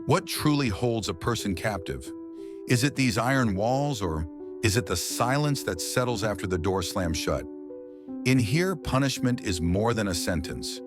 What truly holds a person captive? Is it these iron walls, or is it the silence that settles after the door slams shut? In here, punishment is more than a sentence.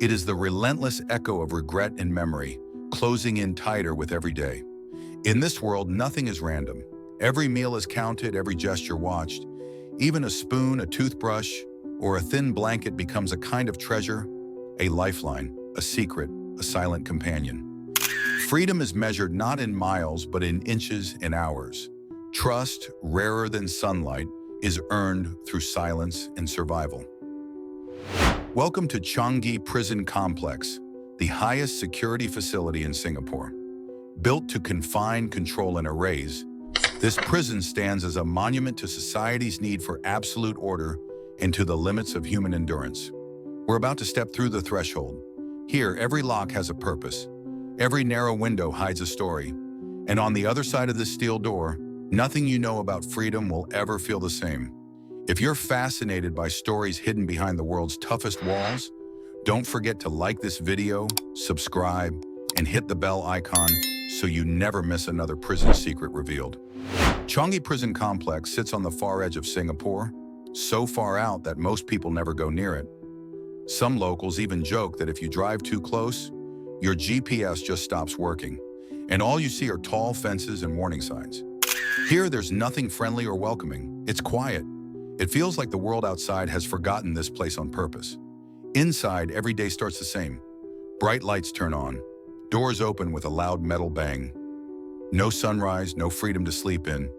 It is the relentless echo of regret and memory, closing in tighter with every day. In this world, nothing is random. Every meal is counted, every gesture watched. Even a spoon, a toothbrush, or a thin blanket becomes a kind of treasure, a lifeline, a secret, a silent companion. Freedom is measured not in miles, but in inches and hours. Trust, rarer than sunlight, is earned through silence and survival. Welcome to Changi Prison Complex, the highest security facility in Singapore. Built to confine, control, and erase, this prison stands as a monument to society's need for absolute order and to the limits of human endurance. We're about to step through the threshold. Here, every lock has a purpose. Every narrow window hides a story. And on the other side of this steel door, nothing you know about freedom will ever feel the same. If you're fascinated by stories hidden behind the world's toughest walls, don't forget to like this video, subscribe, and hit the bell icon so you never miss another prison secret revealed. Changi Prison Complex sits on the far edge of Singapore, so far out that most people never go near it. Some locals even joke that if you drive too close, your GPS just stops working, and all you see are tall fences and warning signs. Here, there's nothing friendly or welcoming. It's quiet. It feels like the world outside has forgotten this place on purpose. Inside, every day starts the same. Bright lights turn on. Doors open with a loud metal bang. No sunrise, no freedom to sleep in.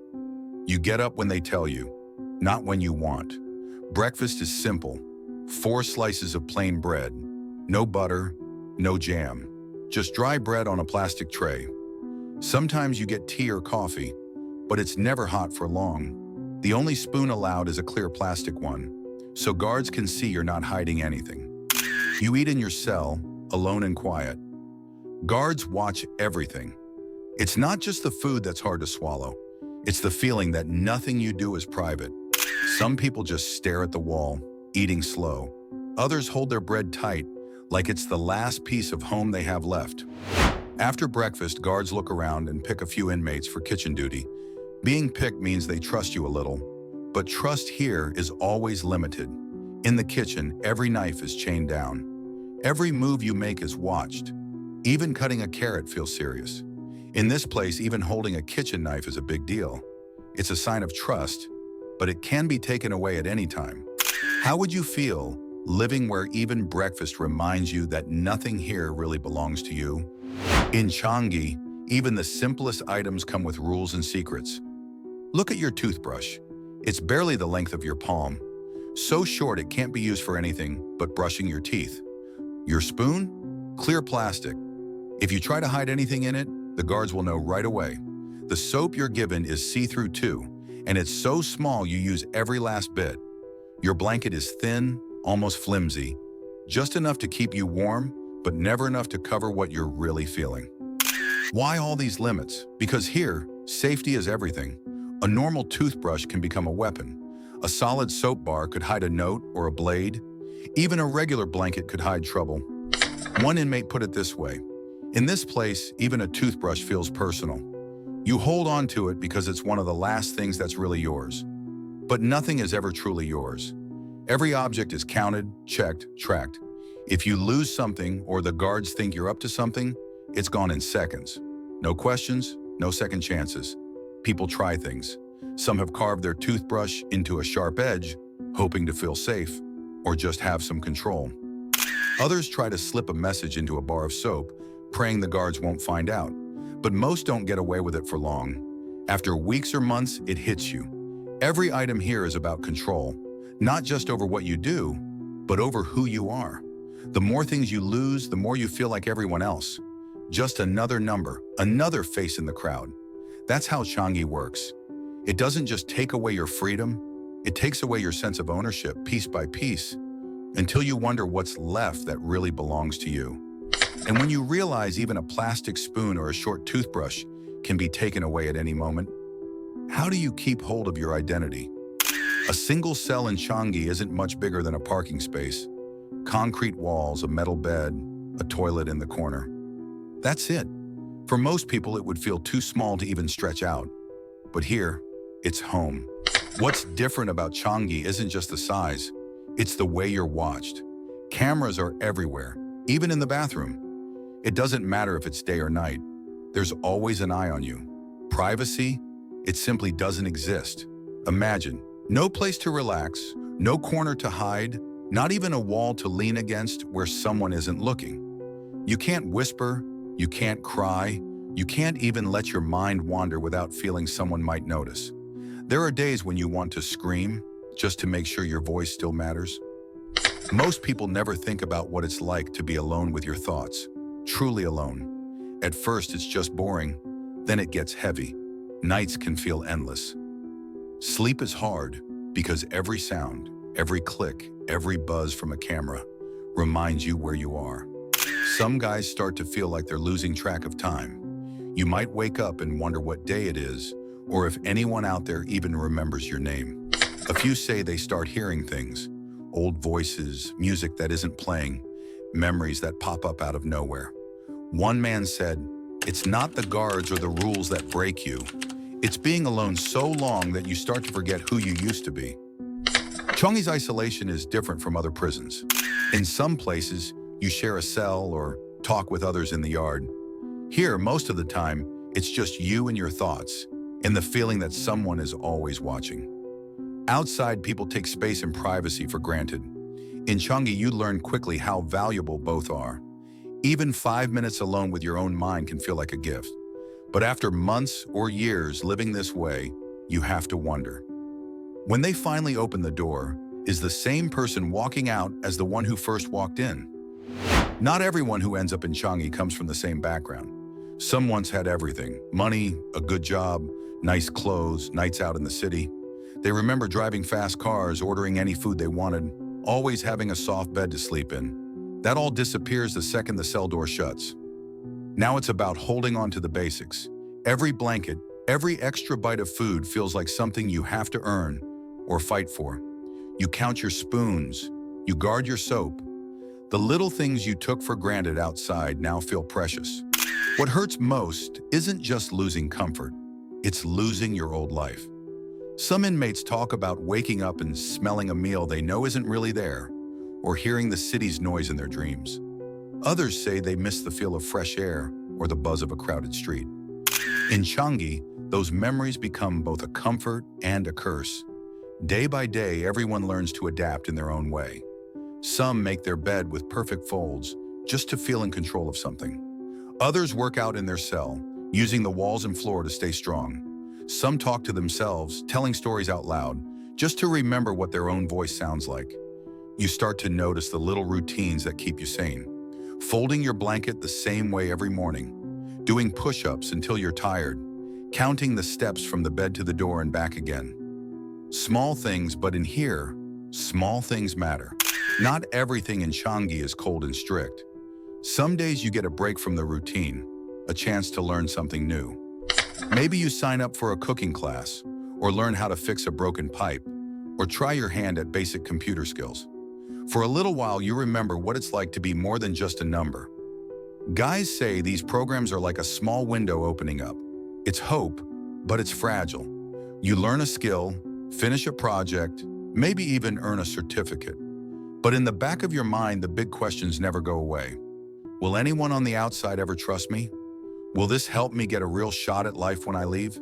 You get up when they tell you, not when you want. Breakfast is simple. 4 slices of plain bread. No butter, no jam. Just dry bread on a plastic tray. Sometimes you get tea or coffee, but it's never hot for long. The only spoon allowed is a clear plastic one, so guards can see you're not hiding anything. You eat in your cell, alone and quiet. Guards watch everything. It's not just the food that's hard to swallow. It's the feeling that nothing you do is private. Some people just stare at the wall, eating slow. Others hold their bread tight, like it's the last piece of home they have left. After breakfast, guards look around and pick a few inmates for kitchen duty. Being picked means they trust you a little, but trust here is always limited. In the kitchen, every knife is chained down. Every move you make is watched. Even cutting a carrot feels serious. In this place, even holding a kitchen knife is a big deal. It's a sign of trust, but it can be taken away at any time. How would you feel living where even breakfast reminds you that nothing here really belongs to you? In Changi, even the simplest items come with rules and secrets. Look at your toothbrush. It's barely the length of your palm. So short it can't be used for anything but brushing your teeth. Your spoon? Clear plastic. If you try to hide anything in it, the guards will know right away. The soap you're given is see-through too, and it's so small you use every last bit. Your blanket is thin, almost flimsy, just enough to keep you warm, but never enough to cover what you're really feeling. Why all these limits? Because here, safety is everything. A normal toothbrush can become a weapon. A solid soap bar could hide a note or a blade. Even a regular blanket could hide trouble. One inmate put it this way: in this place, even a toothbrush feels personal. You hold on to it because it's one of the last things that's really yours. But nothing is ever truly yours. Every object is counted, checked, tracked. If you lose something or the guards think you're up to something, it's gone in seconds. No questions, no second chances. People try things. Some have carved their toothbrush into a sharp edge, hoping to feel safe or just have some control. Others try to slip a message into a bar of soap, praying the guards won't find out. But most don't get away with it for long. After weeks or months, it hits you. Every item here is about control, not just over what you do, but over who you are. The more things you lose, the more you feel like everyone else. Just another number, another face in the crowd. That's how Changi works. It doesn't just take away your freedom, it takes away your sense of ownership piece by piece, until you wonder what's left that really belongs to you. And when you realize even a plastic spoon or a short toothbrush can be taken away at any moment, how do you keep hold of your identity? A single cell in Changi isn't much bigger than a parking space. Concrete walls, a metal bed, a toilet in the corner. That's it. For most people, it would feel too small to even stretch out. But here, it's home. What's different about Changi isn't just the size, it's the way you're watched. Cameras are everywhere, even in the bathroom. It doesn't matter if it's day or night. There's always an eye on you. Privacy? It simply doesn't exist. Imagine, no place to relax, no corner to hide, not even a wall to lean against where someone isn't looking. You can't whisper, you can't cry, you can't even let your mind wander without feeling someone might notice. There are days when you want to scream, just to make sure your voice still matters. Most people never think about what it's like to be alone with your thoughts, truly alone. At first, it's just boring, then it gets heavy. Nights can feel endless. Sleep is hard because every sound, every click, every buzz from a camera reminds you where you are. Some guys start to feel like they're losing track of time. You might wake up and wonder what day it is, or if anyone out there even remembers your name. A few say they start hearing things, old voices, music that isn't playing, memories that pop up out of nowhere. One man said, "It's not the guards or the rules that break you. It's being alone so long that you start to forget who you used to be." Changi's isolation is different from other prisons. In some places, you share a cell or talk with others in the yard. Here, most of the time, it's just you and your thoughts, and the feeling that someone is always watching. Outside, people take space and privacy for granted. In Changi, you learn quickly how valuable both are. Even 5 minutes alone with your own mind can feel like a gift. But after months or years living this way, you have to wonder. When they finally open the door, is the same person walking out as the one who first walked in? Not everyone who ends up in Changi comes from the same background. Some once had everything: money, a good job, nice clothes, nights out in the city. They remember driving fast cars, ordering any food they wanted, always having a soft bed to sleep in. That all disappears the second the cell door shuts. Now it's about holding on to the basics. Every blanket, every extra bite of food feels like something you have to earn or fight for. You count your spoons, you guard your soap. The little things you took for granted outside now feel precious. What hurts most isn't just losing comfort, it's losing your old life. Some inmates talk about waking up and smelling a meal they know isn't really there, or hearing the city's noise in their dreams. Others say they miss the feel of fresh air or the buzz of a crowded street. In Changi, those memories become both a comfort and a curse. Day by day, everyone learns to adapt in their own way. Some make their bed with perfect folds just to feel in control of something. Others work out in their cell, using the walls and floor to stay strong. Some talk to themselves, telling stories out loud, just to remember what their own voice sounds like. You start to notice the little routines that keep you sane. Folding your blanket the same way every morning, doing push-ups until you're tired, counting the steps from the bed to the door and back again. Small things, but in here, small things matter. Not everything in Changi is cold and strict. Some days you get a break from the routine, a chance to learn something new. Maybe you sign up for a cooking class, or learn how to fix a broken pipe, or try your hand at basic computer skills. For a little while, you remember what it's like to be more than just a number. Guys say these programs are like a small window opening up. It's hope, but it's fragile. You learn a skill, finish a project, maybe even earn a certificate. But in the back of your mind, the big questions never go away. Will anyone on the outside ever trust me? Will this help me get a real shot at life when I leave?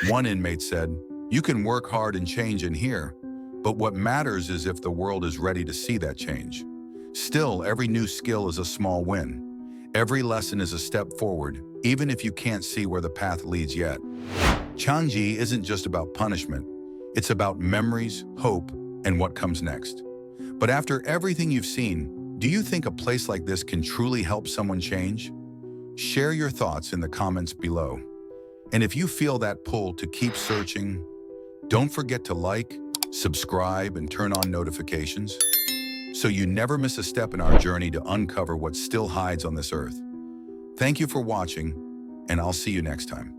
One inmate said, "You can work hard and change in here, but what matters is if the world is ready to see that change." Still, every new skill is a small win. Every lesson is a step forward, even if you can't see where the path leads yet. Changi isn't just about punishment. It's about memories, hope, and what comes next. But after everything you've seen, do you think a place like this can truly help someone change? Share your thoughts in the comments below. And if you feel that pull to keep searching, don't forget to like, subscribe, and turn on notifications so you never miss a step in our journey to uncover what still hides on this earth. Thank you for watching, and I'll see you next time.